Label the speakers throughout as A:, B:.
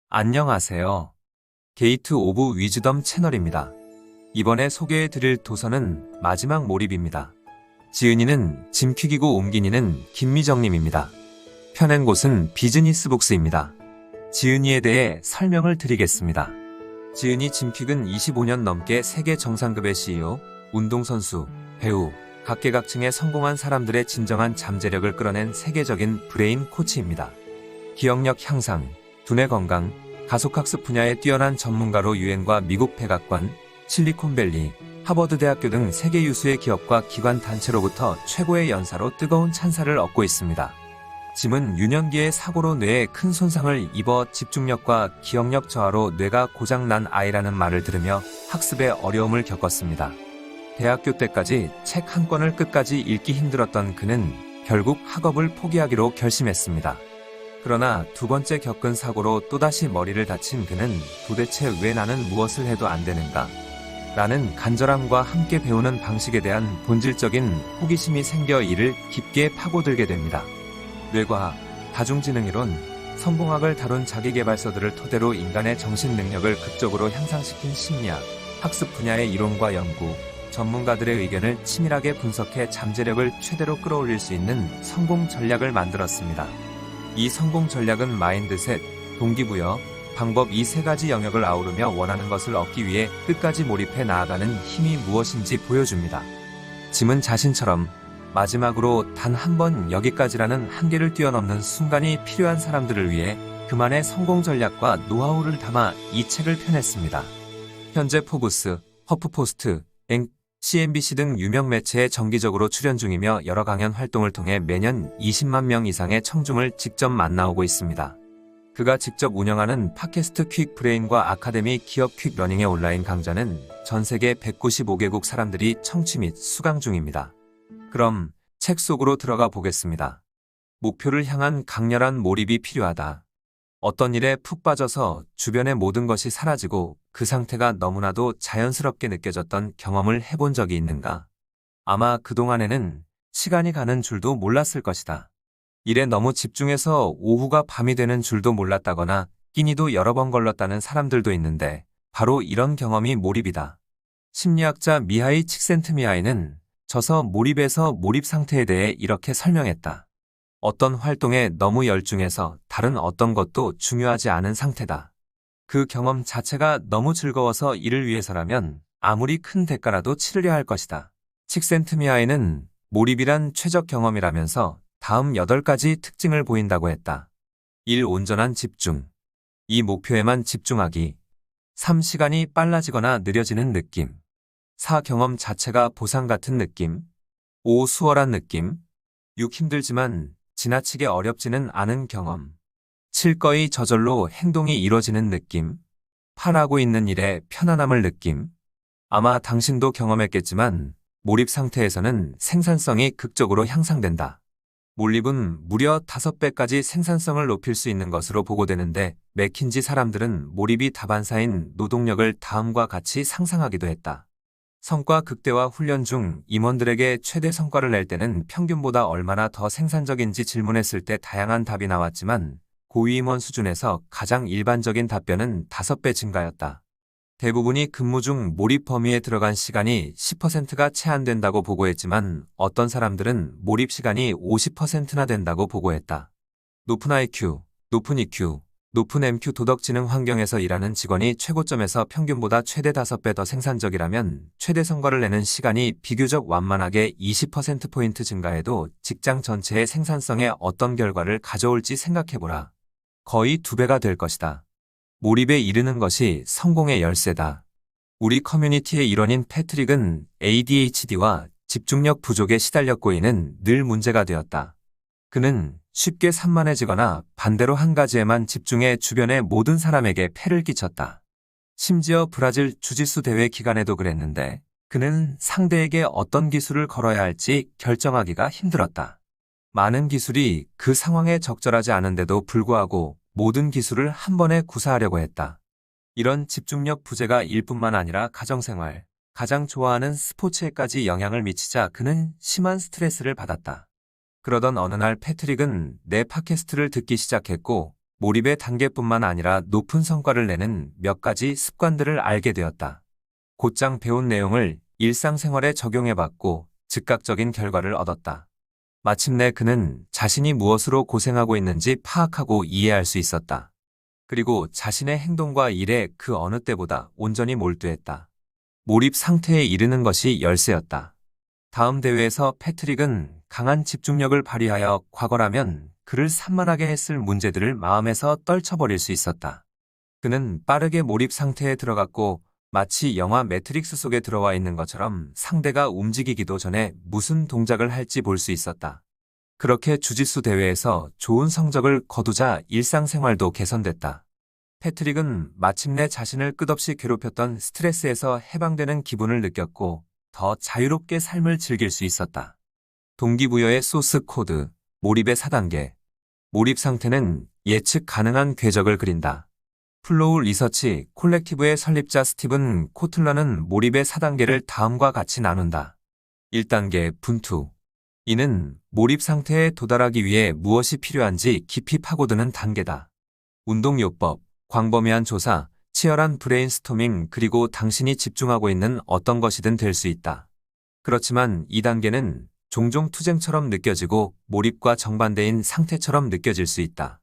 A: 안녕하세요. 게이트 오브 위즈덤 채널입니다. 이번에 소개해드릴 도서는 마지막 몰입입니다. 지은이는 짐퀴기고 옮기니는 김미정님입니다. 펴낸 곳은 비즈니스북스입니다. 지은이에 대해 설명을 드리겠습니다. 지은이 짐퀴는 25년 넘게 세계 정상급의 CEO, 운동선수, 배우, 각계각층의 성공한 사람들의 진정한 잠재력을 끌어낸 세계적인 브레인 코치입니다. 기억력 향상, 두뇌 건강, 가속학습 분야의 뛰어난 전문가로 유엔과 미국 백악관, 실리콘밸리, 하버드대학교 등 세계 유수의 기업과 기관 단체로부터 최고의 연사로 뜨거운 찬사를 얻고 있습니다. 짐은 유년기의 사고로 뇌에 큰 손상을 입어 집중력과 기억력 저하로 뇌가 고장난 아이라는 말을 들으며 학습에 어려움을 겪었습니다. 대학교 때까지 책 한 권을 끝까지 읽기 힘들었던 그는 결국 학업을 포기하기로 결심했습니다. 그러나 두 번째 겪은 사고로 또다시 머리를 다친 그는 도대체 왜 나는 무엇을 해도 안 되는가? 라는 간절함과 함께 배우는 방식에 대한 본질적인 호기심이 생겨 이를 깊게 파고들게 됩니다. 뇌과학, 다중지능이론, 성공학을 다룬 자기계발서들을 토대로 인간의 정신 능력을 극적으로 향상시킨 심리학, 학습 분야의 이론과 연구, 전문가들의 의견을 치밀하게 분석해 잠재력을 최대로 끌어올릴 수 있는 성공 전략을 만들었습니다. 이 성공 전략은 마인드셋, 동기부여, 방법 이 세 가지 영역을 아우르며 원하는 것을 얻기 위해 끝까지 몰입해 나아가는 힘이 무엇인지 보여줍니다. 짐은 자신처럼 마지막으로 단 한 번 여기까지라는 한계를 뛰어넘는 순간이 필요한 사람들을 위해 그만의 성공 전략과 노하우를 담아 이 책을 펴냈습니다. 현재 포브스, 허프포스트, CNBC 등 유명 매체에 정기적으로 출연 중이며 여러 강연 활동을 통해 매년 20만 명 이상의 청중을 직접 만나오고 있습니다. 그가 직접 운영하는 팟캐스트 퀵 브레인과 아카데미 기업 퀵 러닝의 온라인 강좌는 전 세계 195개국 사람들이 청취 및 수강 중입니다. 그럼 책 속으로 들어가 보겠습니다. 목표를 향한 강렬한 몰입이 필요하다. 어떤 일에 푹 빠져서 주변의 모든 것이 사라지고 그 상태가 너무나도 자연스럽게 느껴졌던 경험을 해본 적이 있는가? 아마 그동안에는 시간이 가는 줄도 몰랐을 것이다. 일에 너무 집중해서 오후가 밤이 되는 줄도 몰랐다거나 끼니도 여러 번 걸렀다는 사람들도 있는데 바로 이런 경험이 몰입이다. 심리학자 미하이 칙센트미하이는 저서 몰입에서 몰입 상태에 대해 이렇게 설명했다. 어떤 활동에 너무 열중해서 다른 어떤 것도 중요하지 않은 상태다. 그 경험 자체가 너무 즐거워서 이를 위해서라면 아무리 큰 대가라도 치르려 할 것이다. 칙센트미하이는 몰입이란 최적 경험이라면서 다음 8가지 특징을 보인다고 했다. 1. 온전한 집중. 이 목표에만 집중하기. 3. 시간이 빨라지거나 느려지는 느낌. 4. 경험 자체가 보상 같은 느낌. 5. 수월한 느낌. 6. 힘들지만 지나치게 어렵지는 않은 경험. 7. 거의 저절로 행동이 이뤄지는 느낌. 8. 하고 있는 일에 편안함을 느낌. 아마 당신도 경험했겠지만 몰입 상태에서는 생산성이 극적으로 향상된다. 몰입은 무려 5배까지 생산성을 높일 수 있는 것으로 보고되는데 맥킨지 사람들은 몰입이 다반사인 노동력을 다음과 같이 상상하기도 했다. 성과 극대화 훈련 중 임원들에게 최대 성과를 낼 때는 평균보다 얼마나 더 생산적인지 질문했을 때 다양한 답이 나왔지만 고위 임원 수준에서 가장 일반적인 답변은 5배 증가였다. 대부분이 근무 중 몰입 범위에 들어간 시간이 10%가 채 안 된다고 보고했지만 어떤 사람들은 몰입 시간이 50%나 된다고 보고했다. 높은 IQ, 높은 EQ, 높은 MQ 도덕지능 환경에서 일하는 직원이 최고점에서 평균보다 최대 5배 더 생산적이라면 최대 성과를 내는 시간이 비교적 완만하게 20%포인트 증가해도 직장 전체의 생산성에 어떤 결과를 가져올지 생각해보라. 거의 2배가 될 것이다. 몰입에 이르는 것이 성공의 열쇠다. 우리 커뮤니티의 일원인 패트릭은 ADHD와 집중력 부족에 시달렸고 이는 늘 문제가 되었다. 그는 쉽게 산만해지거나 반대로 한 가지에만 집중해 주변의 모든 사람에게 폐를 끼쳤다. 심지어 브라질 주짓수 대회 기간에도 그랬는데 그는 상대에게 어떤 기술을 걸어야 할지 결정하기가 힘들었다. 많은 기술이 그 상황에 적절하지 않은데도 불구하고 모든 기술을 한 번에 구사하려고 했다. 이런 집중력 부재가 일뿐만 아니라 가정생활, 가장 좋아하는 스포츠에까지 영향을 미치자 그는 심한 스트레스를 받았다. 그러던 어느 날 패트릭은 내 팟캐스트를 듣기 시작했고 몰입의 단계뿐만 아니라 높은 성과를 내는 몇 가지 습관들을 알게 되었다. 곧장 배운 내용을 일상생활에 적용해봤고 즉각적인 결과를 얻었다. 마침내 그는 자신이 무엇으로 고생하고 있는지 파악하고 이해할 수 있었다. 그리고 자신의 행동과 일에 그 어느 때보다 온전히 몰두했다. 몰입 상태에 이르는 것이 열쇠였다. 다음 대회에서 패트릭은 강한 집중력을 발휘하여 과거라면 그를 산만하게 했을 문제들을 마음에서 떨쳐버릴 수 있었다. 그는 빠르게 몰입 상태에 들어갔고 마치 영화 매트릭스 속에 들어와 있는 것처럼 상대가 움직이기도 전에 무슨 동작을 할지 볼 수 있었다. 그렇게 주짓수 대회에서 좋은 성적을 거두자 일상생활도 개선됐다. 패트릭은 마침내 자신을 끝없이 괴롭혔던 스트레스에서 해방되는 기분을 느꼈고 더 자유롭게 삶을 즐길 수 있었다. 동기부여의 소스 코드, 몰입의 4단계. 몰입 상태는 예측 가능한 궤적을 그린다. 플로우 리서치 콜렉티브의 설립자 스티븐 코틀러는 몰입의 4단계를 다음과 같이 나눈다. 1단계 분투. 이는 몰입 상태에 도달하기 위해 무엇이 필요한지 깊이 파고드는 단계다. 운동요법, 광범위한 조사, 치열한 브레인스토밍 그리고 당신이 집중하고 있는 어떤 것이든 될 수 있다. 그렇지만 2단계는 종종 투쟁처럼 느껴지고 몰입과 정반대인 상태처럼 느껴질 수 있다.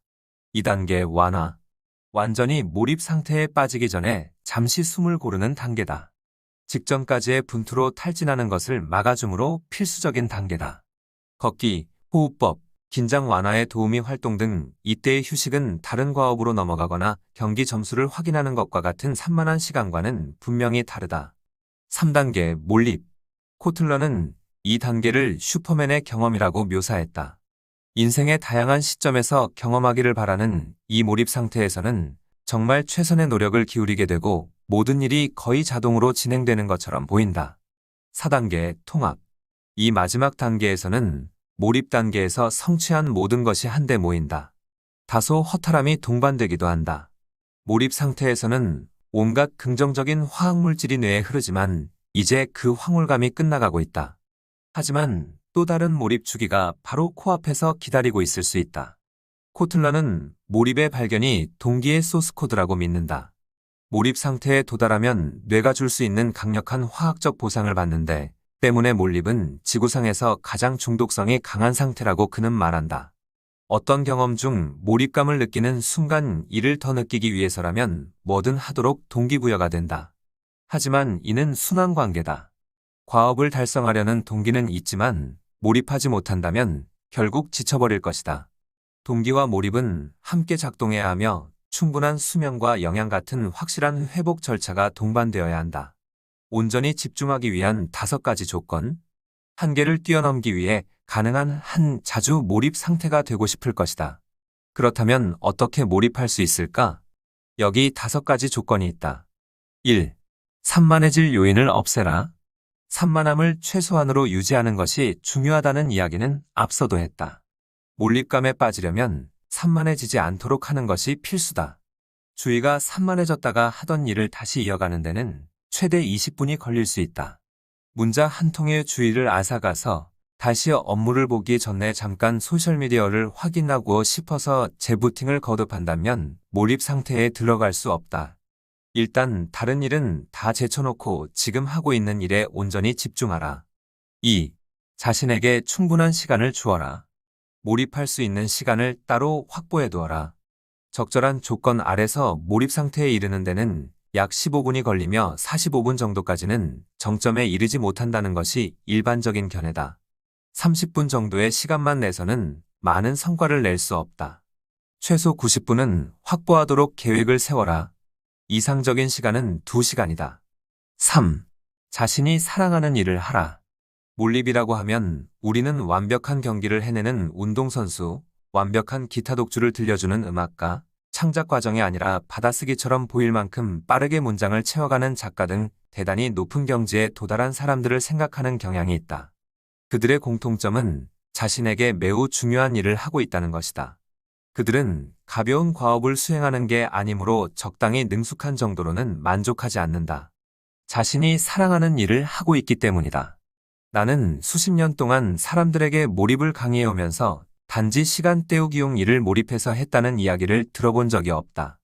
A: 2단계 완화. 완전히 몰입 상태에 빠지기 전에 잠시 숨을 고르는 단계다. 직전까지의 분투로 탈진하는 것을 막아줌으로 필수적인 단계다. 걷기, 호흡법, 긴장 완화에 도우미 활동 등 이때의 휴식은 다른 과업으로 넘어가거나 경기 점수를 확인하는 것과 같은 산만한 시간과는 분명히 다르다. 3단계 몰입. 코틀러는 이 단계를 슈퍼맨의 경험이라고 묘사했다. 인생의 다양한 시점에서 경험하기를 바라는 이 몰입 상태에서는 정말 최선의 노력을 기울이게 되고 모든 일이 거의 자동으로 진행되는 것처럼 보인다. 4단계 통합. 이 마지막 단계에서는 몰입 단계에서 성취한 모든 것이 한데 모인다. 다소 허탈함이 동반되기도 한다. 몰입 상태에서는 온갖 긍정적인 화학물질이 뇌에 흐르지만 이제 그 황홀감이 끝나가고 있다. 하지만 또 다른 몰입 주기가 바로 코앞에서 기다리고 있을 수 있다. 코틀러는 몰입의 발견이 동기의 소스코드라고 믿는다. 몰입 상태에 도달하면 뇌가 줄 수 있는 강력한 화학적 보상을 받는데 때문에 몰입은 지구상에서 가장 중독성이 강한 상태라고 그는 말한다. 어떤 경험 중 몰입감을 느끼는 순간 이를 더 느끼기 위해서라면 뭐든 하도록 동기부여가 된다. 하지만 이는 순환 관계다. 과업을 달성하려는 동기는 있지만 몰입하지 못한다면 결국 지쳐버릴 것이다. 동기와 몰입은 함께 작동해야 하며 충분한 수면과 영양 같은 확실한 회복 절차가 동반되어야 한다. 온전히 집중하기 위한 5가지 조건. 한계를 뛰어넘기 위해 가능한 한 자주 몰입 상태가 되고 싶을 것이다. 그렇다면 어떻게 몰입할 수 있을까? 여기 5가지 조건이 있다. 1. 산만해질 요인을 없애라. 산만함을 최소한으로 유지하는 것이 중요하다는 이야기는 앞서도 했다. 몰입감에 빠지려면 산만해지지 않도록 하는 것이 필수다. 주의가 산만해졌다가 하던 일을 다시 이어가는 데는 최대 20분이 걸릴 수 있다. 문자 한 통의 주의를 앗아가서 다시 업무를 보기 전에 잠깐 소셜미디어를 확인하고 싶어서 재부팅을 거듭한다면 몰입 상태에 들어갈 수 없다. 일단 다른 일은 다 제쳐놓고 지금 하고 있는 일에 온전히 집중하라. 2. 자신에게 충분한 시간을 주어라. 몰입할 수 있는 시간을 따로 확보해두어라. 적절한 조건 아래서 몰입 상태에 이르는 데는 약 15분이 걸리며 45분 정도까지는 정점에 이르지 못한다는 것이 일반적인 견해다. 30분 정도의 시간만 내서는 많은 성과를 낼 수 없다. 최소 90분은 확보하도록 계획을 세워라. 이상적인 시간은 2시간이다. 3. 자신이 사랑하는 일을 하라. 몰입이라고 하면 우리는 완벽한 경기를 해내는 운동선수, 완벽한 기타 독주를 들려주는 음악가, 창작 과정이 아니라 받아쓰기처럼 보일 만큼 빠르게 문장을 채워가는 작가 등 대단히 높은 경지에 도달한 사람들을 생각하는 경향이 있다. 그들의 공통점은 자신에게 매우 중요한 일을 하고 있다는 것이다. 그들은 가벼운 과업을 수행하는 게 아니므로 적당히 능숙한 정도로는 만족하지 않는다. 자신이 사랑하는 일을 하고 있기 때문이다. 나는 수십 년 동안 사람들에게 몰입을 강의해오면서 단지 시간 때우기용 일을 몰입해서 했다는 이야기를 들어본 적이 없다.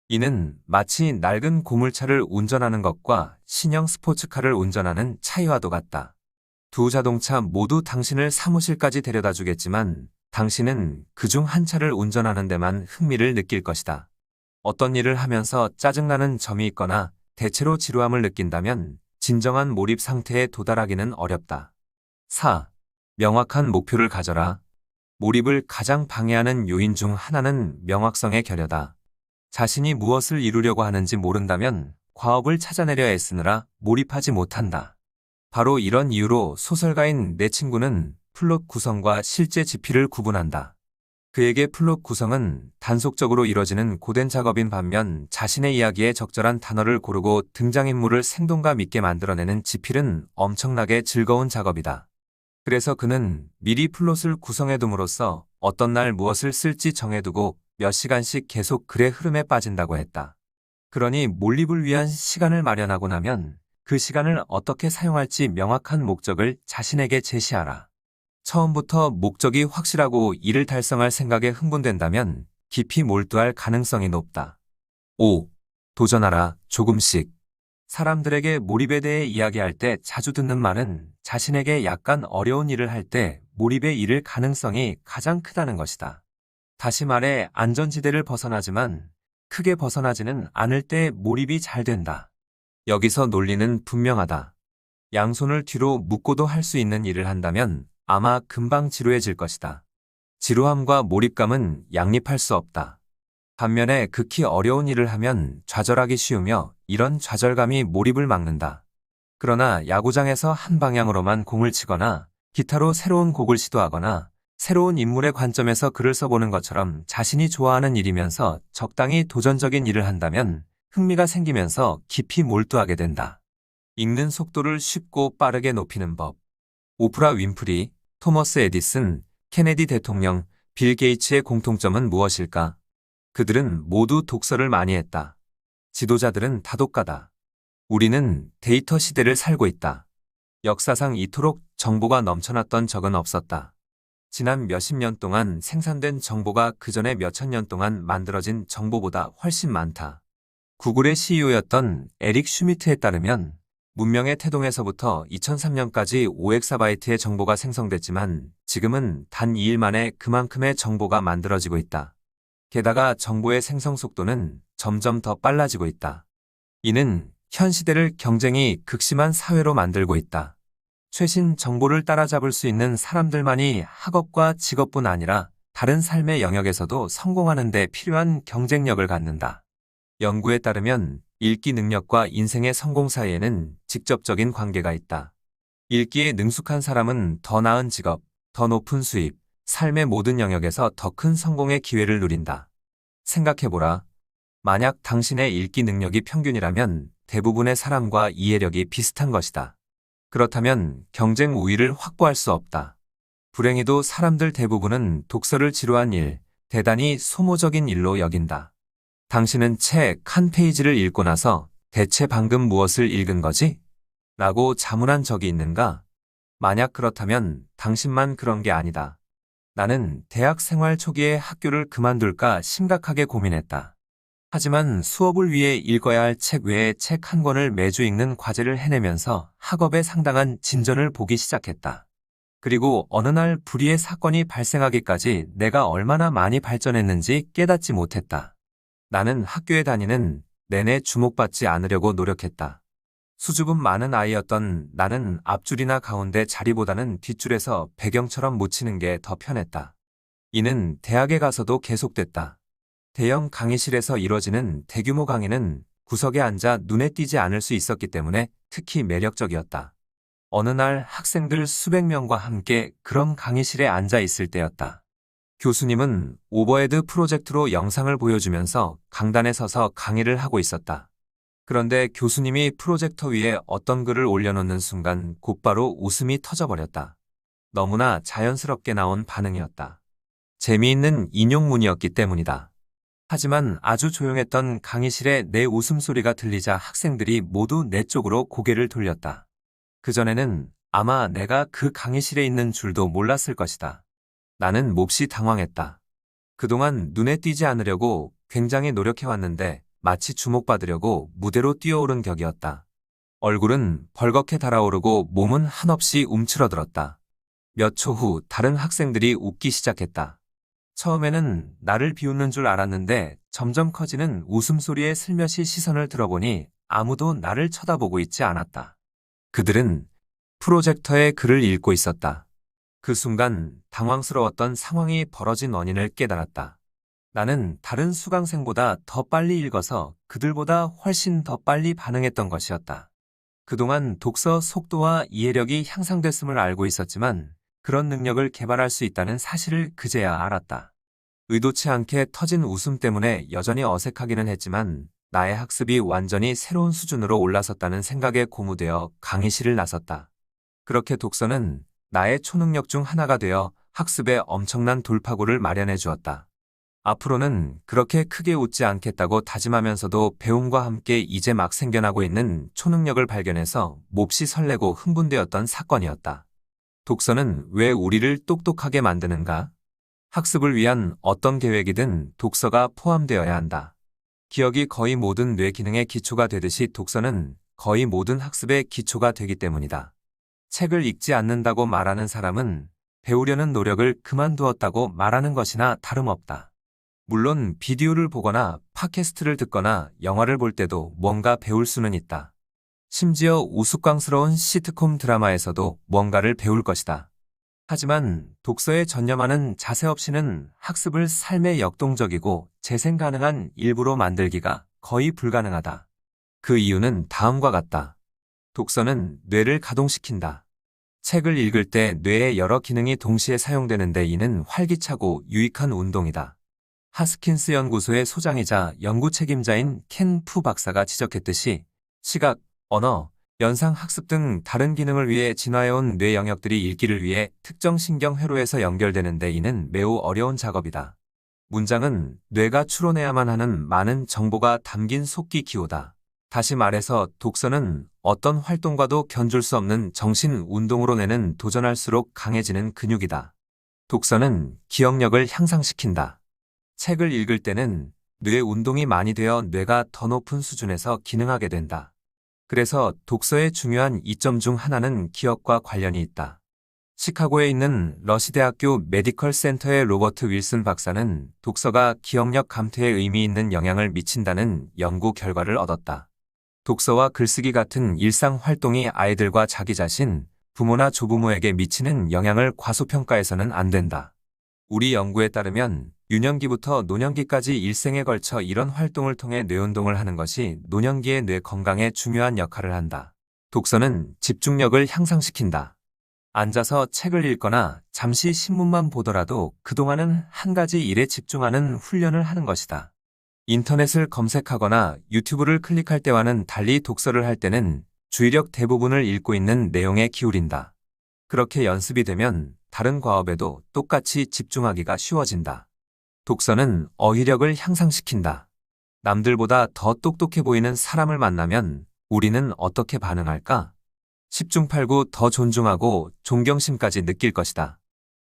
A: 이는 마치 낡은 고물차를 운전하는 것과 신형 스포츠카를 운전하는 차이와도 같다. 두 자동차 모두 당신을 사무실까지 데려다 주겠지만 당신은 그중 한 차를 운전하는 데만 흥미를 느낄 것이다. 어떤 일을 하면서 짜증나는 점이 있거나 대체로 지루함을 느낀다면 진정한 몰입 상태에 도달하기는 어렵다. 4. 명확한 목표를 가져라. 몰입을 가장 방해하는 요인 중 하나는 명확성의 결여다. 자신이 무엇을 이루려고 하는지 모른다면 과업을 찾아내려 애쓰느라 몰입하지 못한다. 바로 이런 이유로 소설가인 내 친구는 플롯 구성과 실제 지피를 구분한다. 그에게 플롯 구성은 단속적으로 이뤄지는 고된 작업인 반면 자신의 이야기에 적절한 단어를 고르고 등장인물을 생동감 있게 만들어내는 지필은 엄청나게 즐거운 작업이다. 그래서 그는 미리 플롯을 구성해둠으로써 어떤 날 무엇을 쓸지 정해두고 몇 시간씩 계속 글의 흐름에 빠진다고 했다. 그러니 몰입을 위한 시간을 마련하고 나면 그 시간을 어떻게 사용할지 명확한 목적을 자신에게 제시하라. 처음부터 목적이 확실하고 이를 달성할 생각에 흥분된다면 깊이 몰두할 가능성이 높다. 5. 도전하라, 조금씩. 사람들에게 몰입에 대해 이야기할 때 자주 듣는 말은 자신에게 약간 어려운 일을 할 때 몰입에 이를 가능성이 가장 크다는 것이다. 다시 말해 안전지대를 벗어나지만 크게 벗어나지는 않을 때 몰입이 잘 된다. 여기서 논리는 분명하다. 양손을 뒤로 묶고도 할 수 있는 일을 한다면 아마 금방 지루해질 것이다. 지루함과 몰입감은 양립할 수 없다. 반면에 극히 어려운 일을 하면 좌절하기 쉬우며 이런 좌절감이 몰입을 막는다. 그러나 야구장에서 한 방향으로만 공을 치거나 기타로 새로운 곡을 시도하거나 새로운 인물의 관점에서 글을 써보는 것처럼 자신이 좋아하는 일이면서 적당히 도전적인 일을 한다면 흥미가 생기면서 깊이 몰두하게 된다. 읽는 속도를 쉽고 빠르게 높이는 법. 오프라 윈프리, 토머스 에디슨, 케네디 대통령, 빌 게이츠의 공통점은 무엇일까? 그들은 모두 독서를 많이 했다. 지도자들은 다독가다. 우리는 데이터 시대를 살고 있다. 역사상 이토록 정보가 넘쳐났던 적은 없었다. 지난 몇십 년 동안 생산된 정보가 그전에 몇천 년 동안 만들어진 정보보다 훨씬 많다. 구글의 CEO였던 에릭 슈미트에 따르면 문명의 태동에서부터 2003년까지 5엑사바이트의 정보가 생성됐지만 지금은 단 2일 만에 그만큼의 정보가 만들어지고 있다. 게다가 정보의 생성 속도는 점점 더 빨라지고 있다. 이는 현 시대를 경쟁이 극심한 사회로 만들고 있다. 최신 정보를 따라잡을 수 있는 사람들만이 학업과 직업뿐 아니라 다른 삶의 영역에서도 성공하는 데 필요한 경쟁력을 갖는다. 연구에 따르면 읽기 능력과 인생의 성공 사이에는 직접적인 관계가 있다. 읽기에 능숙한 사람은 더 나은 직업, 더 높은 수입, 삶의 모든 영역에서 더 큰 성공의 기회를 누린다. 생각해보라. 만약 당신의 읽기 능력이 평균이라면 대부분의 사람과 이해력이 비슷한 것이다. 그렇다면 경쟁 우위를 확보할 수 없다. 불행히도 사람들 대부분은 독서를 지루한 일, 대단히 소모적인 일로 여긴다. 당신은 책 한 페이지를 읽고 나서 대체 방금 무엇을 읽은 거지? 라고 자문한 적이 있는가? 만약 그렇다면 당신만 그런 게 아니다. 나는 대학 생활 초기에 학교를 그만둘까 심각하게 고민했다. 하지만 수업을 위해 읽어야 할 책 외에 책 한 권을 매주 읽는 과제를 해내면서 학업에 상당한 진전을 보기 시작했다. 그리고 어느 날 불의의 사건이 발생하기까지 내가 얼마나 많이 발전했는지 깨닫지 못했다. 나는 학교에 다니는 내내 주목받지 않으려고 노력했다. 수줍음 많은 아이였던 나는 앞줄이나 가운데 자리보다는 뒷줄에서 배경처럼 묻히는 게 더 편했다. 이는 대학에 가서도 계속됐다. 대형 강의실에서 이뤄지는 대규모 강의는 구석에 앉아 눈에 띄지 않을 수 있었기 때문에 특히 매력적이었다. 어느 날 학생들 수백 명과 함께 그런 강의실에 앉아 있을 때였다. 교수님은 오버헤드 프로젝트로 영상을 보여주면서 강단에 서서 강의를 하고 있었다. 그런데 교수님이 프로젝터 위에 어떤 글을 올려놓는 순간 곧바로 웃음이 터져버렸다. 너무나 자연스럽게 나온 반응이었다. 재미있는 인용문이었기 때문이다. 하지만 아주 조용했던 강의실에 내 웃음소리가 들리자 학생들이 모두 내 쪽으로 고개를 돌렸다. 그전에는 아마 내가 그 강의실에 있는 줄도 몰랐을 것이다. 나는 몹시 당황했다. 그동안 눈에 띄지 않으려고 굉장히 노력해왔는데 마치 주목받으려고 무대로 뛰어오른 격이었다. 얼굴은 벌겋게 달아오르고 몸은 한없이 움츠러들었다. 몇 초 후 다른 학생들이 웃기 시작했다. 처음에는 나를 비웃는 줄 알았는데 점점 커지는 웃음소리에 슬며시 시선을 들어보니 아무도 나를 쳐다보고 있지 않았다. 그들은 프로젝터에 글을 읽고 있었다. 그 순간 당황스러웠던 상황이 벌어진 원인을 깨달았다. 나는 다른 수강생보다 더 빨리 읽어서 그들보다 훨씬 더 빨리 반응했던 것이었다. 그동안 독서 속도와 이해력이 향상됐음을 알고 있었지만 그런 능력을 개발할 수 있다는 사실을 그제야 알았다. 의도치 않게 터진 웃음 때문에 여전히 어색하기는 했지만 나의 학습이 완전히 새로운 수준으로 올라섰다는 생각에 고무되어 강의실을 나섰다. 그렇게 독서는 나의 초능력 중 하나가 되어 학습에 엄청난 돌파구를 마련해 주었다. 앞으로는 그렇게 크게 웃지 않겠다고 다짐하면서도 배움과 함께 이제 막 생겨나고 있는 초능력을 발견해서 몹시 설레고 흥분되었던 사건이었다. 독서는 왜 우리를 똑똑하게 만드는가? 학습을 위한 어떤 계획이든 독서가 포함되어야 한다. 기억이 거의 모든 뇌 기능의 기초가 되듯이 독서는 거의 모든 학습의 기초가 되기 때문이다. 책을 읽지 않는다고 말하는 사람은 배우려는 노력을 그만두었다고 말하는 것이나 다름없다. 물론 비디오를 보거나 팟캐스트를 듣거나 영화를 볼 때도 뭔가 배울 수는 있다. 심지어 우스꽝스러운 시트콤 드라마에서도 뭔가를 배울 것이다. 하지만 독서에 전념하는 자세 없이는 학습을 삶의 역동적이고 재생 가능한 일부로 만들기가 거의 불가능하다. 그 이유는 다음과 같다. 독서는 뇌를 가동시킨다. 책을 읽을 때 뇌의 여러 기능이 동시에 사용되는데 이는 활기차고 유익한 운동이다. 하스킨스 연구소의 소장이자 연구 책임자인 켄 푸 박사가 지적했듯이 시각, 언어, 연상 학습 등 다른 기능을 위해 진화해온 뇌 영역들이 읽기를 위해 특정 신경 회로에서 연결되는데 이는 매우 어려운 작업이다. 문장은 뇌가 추론해야만 하는 많은 정보가 담긴 속기 기호다. 다시 말해서 독서는 어떤 활동과도 견줄 수 없는 정신 운동으로 뇌는 도전할수록 강해지는 근육이다. 독서는 기억력을 향상시킨다. 책을 읽을 때는 뇌 운동이 많이 되어 뇌가 더 높은 수준에서 기능하게 된다. 그래서 독서의 중요한 이점 중 하나는 기억과 관련이 있다. 시카고에 있는 러시대학교 메디컬 센터의 로버트 윌슨 박사는 독서가 기억력 감퇴에 의미 있는 영향을 미친다는 연구 결과를 얻었다. 독서와 글쓰기 같은 일상 활동이 아이들과 자기 자신, 부모나 조부모에게 미치는 영향을 과소평가해서는 안 된다. 우리 연구에 따르면 유년기부터 노년기까지 일생에 걸쳐 이런 활동을 통해 뇌운동을 하는 것이 노년기의 뇌 건강에 중요한 역할을 한다. 독서는 집중력을 향상시킨다. 앉아서 책을 읽거나 잠시 신문만 보더라도 그동안은 한 가지 일에 집중하는 훈련을 하는 것이다. 인터넷을 검색하거나 유튜브를 클릭할 때와는 달리 독서를 할 때는 주의력 대부분을 읽고 있는 내용에 기울인다. 그렇게 연습이 되면 다른 과업에도 똑같이 집중하기가 쉬워진다. 독서는 어휘력을 향상시킨다. 남들보다 더 똑똑해 보이는 사람을 만나면 우리는 어떻게 반응할까? 10중 8구 더 존중하고 존경심까지 느낄 것이다.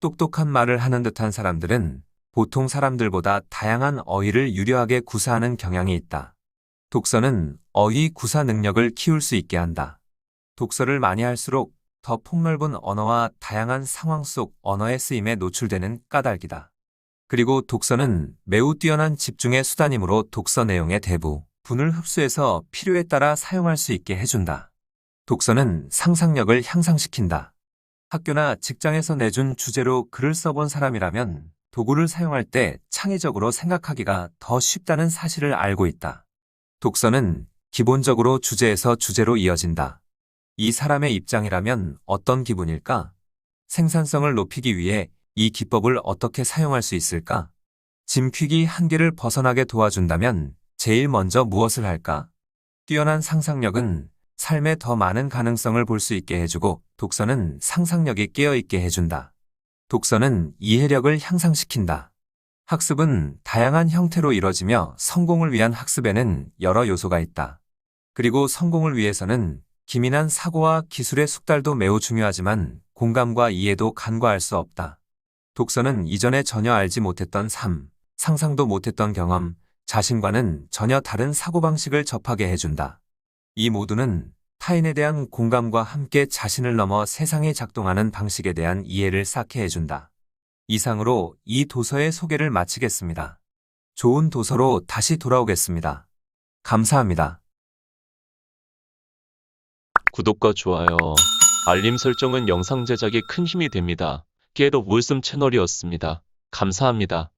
A: 똑똑한 말을 하는 듯한 사람들은 보통 사람들보다 다양한 어휘를 유려하게 구사하는 경향이 있다. 독서는 어휘 구사 능력을 키울 수 있게 한다. 독서를 많이 할수록 더 폭넓은 언어와 다양한 상황 속 언어의 쓰임에 노출되는 까닭이다. 그리고 독서는 매우 뛰어난 집중의 수단이므로 독서 내용의 대부분을 흡수해서 필요에 따라 사용할 수 있게 해준다. 독서는 상상력을 향상시킨다. 학교나 직장에서 내준 주제로 글을 써본 사람이라면 도구를 사용할 때 창의적으로 생각하기가 더 쉽다는 사실을 알고 있다. 독서는 기본적으로 주제에서 주제로 이어진다. 이 사람의 입장이라면 어떤 기분일까? 생산성을 높이기 위해 이 기법을 어떻게 사용할 수 있을까? 짐퀴기 한계를 벗어나게 도와준다면 제일 먼저 무엇을 할까? 뛰어난 상상력은 삶에 더 많은 가능성을 볼 수 있게 해주고 독서는 상상력이 깨어있게 해준다. 독서는 이해력을 향상시킨다. 학습은 다양한 형태로 이뤄지며 성공을 위한 학습에는 여러 요소가 있다. 그리고 성공을 위해서는 기민한 사고와 기술의 숙달도 매우 중요하지만 공감과 이해도 간과할 수 없다. 독서는 이전에 전혀 알지 못했던 삶, 상상도 못했던 경험, 자신과는 전혀 다른 사고방식을 접하게 해준다. 이 모두는 타인에 대한 공감과 함께 자신을 넘어 세상이 작동하는 방식에 대한 이해를 쌓게 해준다. 이상으로 이 도서의 소개를 마치겠습니다. 좋은 도서로 다시 돌아오겠습니다. 감사합니다.
B: 구독과 좋아요, 알림 설정은 영상 제작에 큰 힘이 됩니다. 겟 오브 윌슨 채널이었습니다. 감사합니다.